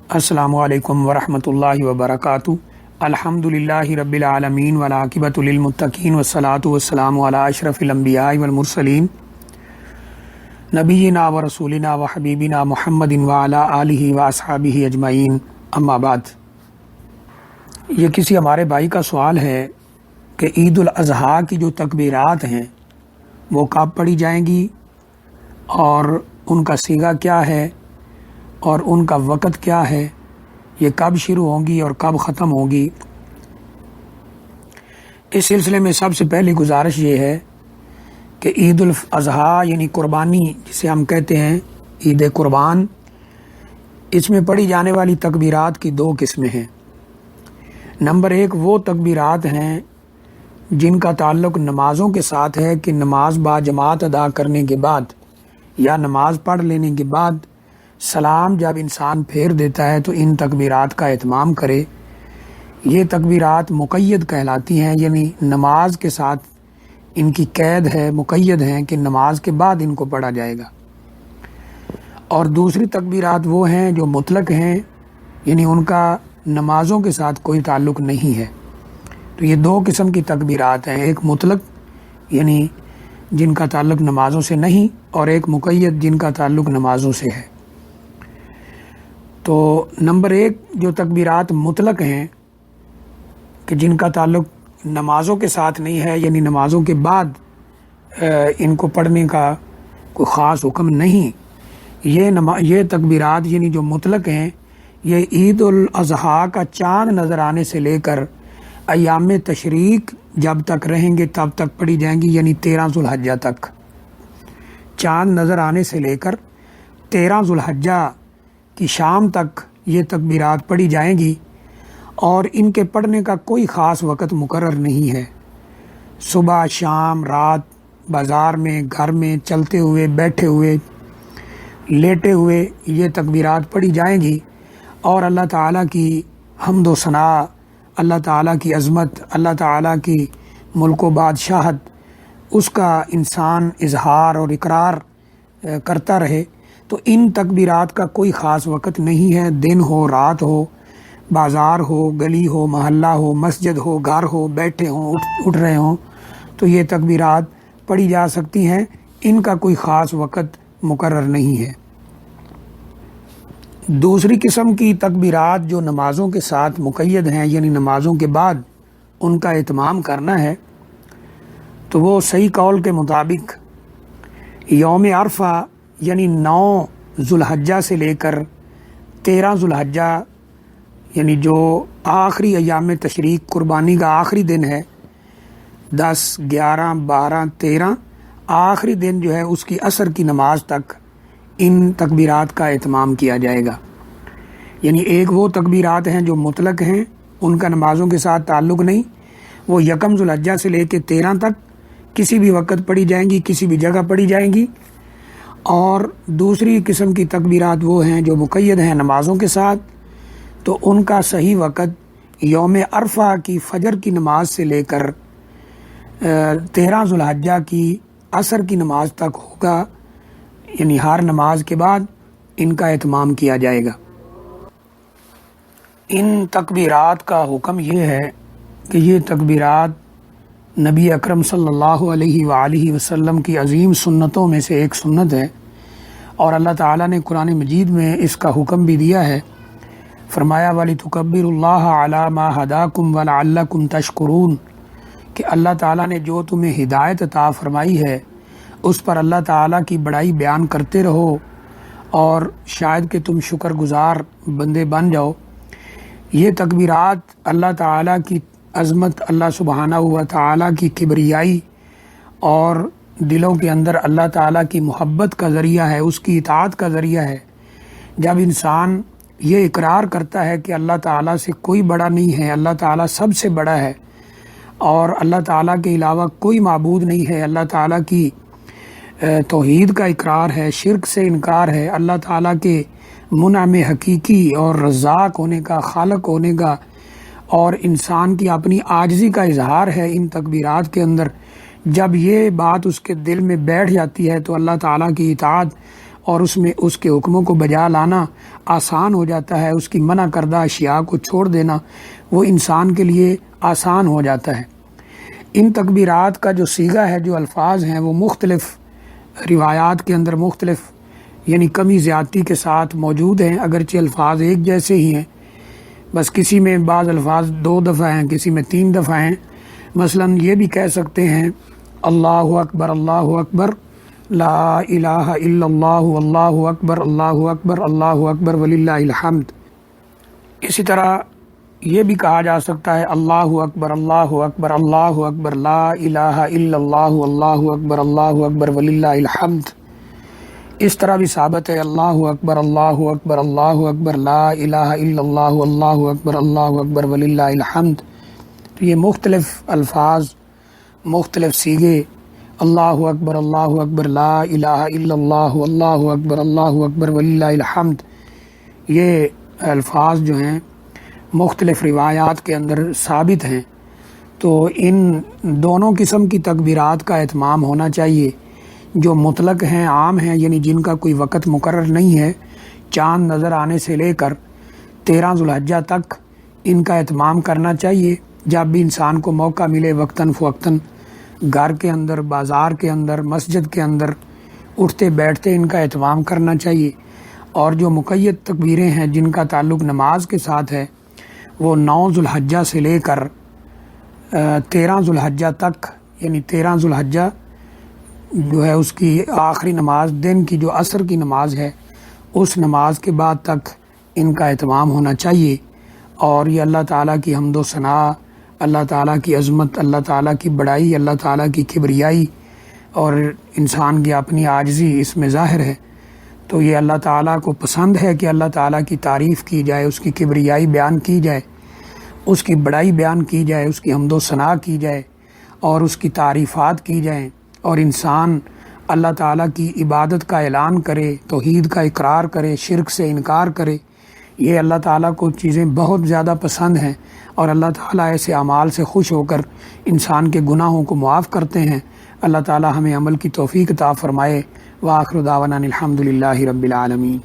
السلام علیکم ورحمۃ اللہ وبرکاتہ۔ الحمد للہ رب العالمین والعاقبۃ للمتقین والصلاۃ والسلام علی اشرف الانبیاء والمرسلین نبینا و رسولنا و حبیبنا محمد وعلی آلہ واصحابہ اجمعین، اما بعد۔ یہ کسی ہمارے بھائی کا سوال ہے کہ عید الاضحیٰ کی جو تکبیرات ہیں وہ کب پڑھی جائیں گی اور ان کا صیغہ کیا ہے اور ان کا وقت کیا ہے، یہ کب شروع ہوں گی اور کب ختم ہوگی۔ اس سلسلے میں سب سے پہلی گزارش یہ ہے کہ عید الاضحیٰ یعنی قربانی جسے ہم کہتے ہیں عید قربان، اس میں پڑھی جانے والی تکبیرات کی دو قسمیں ہیں۔ نمبر ایک وہ تکبیرات ہیں جن کا تعلق نمازوں کے ساتھ ہے کہ نماز با جماعت ادا کرنے کے بعد یا نماز پڑھ لینے کے بعد سلام جب انسان پھیر دیتا ہے تو ان تکبیرات کا اہتمام کرے۔ یہ تکبیرات مقید کہلاتی ہیں، یعنی نماز کے ساتھ ان کی قید ہے، مقید ہیں کہ نماز کے بعد ان کو پڑھا جائے گا۔ اور دوسری تکبیرات وہ ہیں جو مطلق ہیں، یعنی ان کا نمازوں کے ساتھ کوئی تعلق نہیں ہے۔ تو یہ دو قسم کی تکبیرات ہیں، ایک مطلق یعنی جن کا تعلق نمازوں سے نہیں، اور ایک مقید جن کا تعلق نمازوں سے ہے۔ تو نمبر ایک جو تکبیرات مطلق ہیں کہ جن کا تعلق نمازوں کے ساتھ نہیں ہے، یعنی نمازوں کے بعد ان کو پڑھنے کا کوئی خاص حکم نہیں، یہ تکبیرات یعنی جو مطلق ہیں یہ عید الاضحیٰ کا چاند نظر آنے سے لے کر ایام تشریق جب تک رہیں گے تب تک پڑھی جائیں گی، یعنی 13 ذو الحجہ تک۔ چاند نظر آنے سے لے کر 13 ذو الحجہ کی شام تک یہ تکبیرات پڑھی جائیں گی، اور ان کے پڑھنے کا کوئی خاص وقت مقرر نہیں ہے۔ صبح، شام، رات، بازار میں، گھر میں، چلتے ہوئے، بیٹھے ہوئے، لیٹے ہوئے یہ تکبیرات پڑھی جائیں گی، اور اللہ تعالیٰ کی حمد و ثناء، اللہ تعالیٰ کی عظمت، اللہ تعالیٰ کی ملک و بادشاہت، اس کا انسان اظہار اور اقرار کرتا رہے۔ تو ان تکبیرات کا کوئی خاص وقت نہیں ہے، دن ہو، رات ہو، بازار ہو، گلی ہو، محلہ ہو، مسجد ہو، گھر ہو، بیٹھے ہوں، اٹھ رہے ہوں، تو یہ تکبیرات پڑھی جا سکتی ہیں، ان کا کوئی خاص وقت مقرر نہیں ہے۔ دوسری قسم کی تکبیرات جو نمازوں کے ساتھ مقید ہیں، یعنی نمازوں کے بعد ان کا اہتمام کرنا ہے، تو وہ صحیح قول کے مطابق یوم عرفہ یعنی 9 ذو الحجہ سے لے کر 13 ذو الحجہ، یعنی جو آخری ایام تشریق قربانی کا آخری دن ہے، 10، 11، 12، 13 آخری دن جو ہے اس کی عصر کی نماز تک ان تکبیرات کا اہتمام کیا جائے گا۔ یعنی ایک وہ تکبیرات ہیں جو مطلق ہیں، ان کا نمازوں کے ساتھ تعلق نہیں، وہ یکم ذو الحجہ سے لے کے 13 تک کسی بھی وقت پڑھی جائیں گی، کسی بھی جگہ پڑھی جائیں گی۔ اور دوسری قسم کی تکبیرات وہ ہیں جو مقید ہیں نمازوں کے ساتھ، تو ان کا صحیح وقت یوم عرفہ کی فجر کی نماز سے لے کر 13 ذو الحجہ کی عصر کی نماز تک ہوگا، یعنی ہر نماز کے بعد ان کا اہتمام کیا جائے گا۔ ان تکبیرات کا حکم یہ ہے کہ یہ تکبیرات نبی اکرم صلی اللہ علیہ وآلہ وسلم کی عظیم سنتوں میں سے ایک سنت ہے، اور اللہ تعالیٰ نے قرآن مجید میں اس کا حکم بھی دیا ہے۔ فرمایا وَلِتُكَبِّرُوا اللَّهَ عَلَى مَا هَدَاكُمْ وَلَعَلَّكُمْ تَشْكُرُونَ، کہ اللہ تعالیٰ نے جو تمہیں ہدایت عطا فرمائی ہے اس پر اللہ تعالیٰ کی بڑائی بیان کرتے رہو، اور شاید کہ تم شکر گزار بندے بن جاؤ۔ یہ تکبیرات اللہ تعالیٰ کی عظمت، اللہ سبحانہ و تعالیٰ کی کبریائی اور دلوں کے اندر اللہ تعالیٰ کی محبت کا ذریعہ ہے، اس کی اطاعت کا ذریعہ ہے۔ جب انسان یہ اقرار کرتا ہے کہ اللہ تعالیٰ سے کوئی بڑا نہیں ہے، اللہ تعالیٰ سب سے بڑا ہے، اور اللہ تعالیٰ کے علاوہ کوئی معبود نہیں ہے، اللہ تعالیٰ کی توحید کا اقرار ہے، شرک سے انکار ہے، اللہ تعالیٰ کے منعم حقیقی اور رزاق ہونے کا، خالق ہونے کا، اور انسان کی اپنی عاجزی کا اظہار ہے ان تکبیرات کے اندر۔ جب یہ بات اس کے دل میں بیٹھ جاتی ہے تو اللہ تعالیٰ کی اطاعت اور اس میں اس کے حکموں کو بجا لانا آسان ہو جاتا ہے، اس کی منع کردہ اشیاء کو چھوڑ دینا وہ انسان کے لیے آسان ہو جاتا ہے۔ ان تکبیرات کا جو صیغہ ہے، جو الفاظ ہیں، وہ مختلف روایات کے اندر مختلف یعنی کمی زیادتی کے ساتھ موجود ہیں، اگرچہ الفاظ ایک جیسے ہی ہیں، بس کسی میں بعض الفاظ 2 دفعہ ہیں، کسی میں 3 دفعہ ہیں۔ مثلا یہ بھی کہہ سکتے ہیں اللہ اکبر لا الہ الا اللہ اللہ اکبر اللہ اکبر وللہ الحمد۔ اسی طرح یہ بھی کہا جا سکتا ہے اللہ اکبر لا الہ الا اللہ اللہ اکبر وللہ الحمد۔ اس طرح بھی ثابت ہے اللہ اکبر لا الہ الا اللہ اللہ اکبر وللہ الحمد۔ تو یہ مختلف الفاظ، مختلف صیغے، اللہ اکبر لا الہ الا اللہ اللہ اکبر وللہ الحمد، یہ الفاظ جو ہیں مختلف روایات کے اندر ثابت ہیں۔ تو ان دونوں قسم کی تکبیرات کا اہتمام ہونا چاہیے، جو مطلق ہیں، عام ہیں، یعنی جن کا کوئی وقت مقرر نہیں ہے، چاند نظر آنے سے لے کر 13 ذو الحجہ تک ان کا اہتمام کرنا چاہیے۔ جب بھی انسان کو موقع ملے وقتاً فوقتاً گھر کے اندر، بازار کے اندر، مسجد کے اندر اٹھتے بیٹھتے ان کا اہتمام کرنا چاہیے۔ اور جو مقید تکبیریں ہیں جن کا تعلق نماز کے ساتھ ہے، وہ 9 ذو الحجہ سے لے کر 13 ذو الحجہ تک، یعنی 13 ذو الحجہ جو ہے اس کی آخری نماز، دن کی جو عصر کی نماز ہے، اس نماز کے بعد تک ان کا اہتمام ہونا چاہیے۔ اور یہ اللہ تعالیٰ کی حمد و ثناء، اللہ تعالیٰ کی عظمت، اللہ تعالیٰ کی بڑائی، اللہ تعالیٰ کی کبریائی اور انسان کی اپنی عاجزی اس میں ظاہر ہے۔ تو یہ اللہ تعالیٰ کو پسند ہے کہ اللہ تعالیٰ کی تعریف کی جائے، اس کی کبریائی بیان کی جائے، اس کی بڑائی بیان کی جائے، اس کی حمد و ثناء کی جائے اور اس کی تعریفات کی جائیں، اور انسان اللہ تعالیٰ کی عبادت کا اعلان کرے، توحید کا اقرار کرے، شرک سے انکار کرے۔ یہ اللہ تعالیٰ کو چیزیں بہت زیادہ پسند ہیں، اور اللہ تعالیٰ ایسے اعمال سے خوش ہو کر انسان کے گناہوں کو معاف کرتے ہیں۔ اللہ تعالیٰ ہمیں عمل کی توفیق عطا فرمائے۔ وآخر دعوانا الحمد للہ رب العالمین۔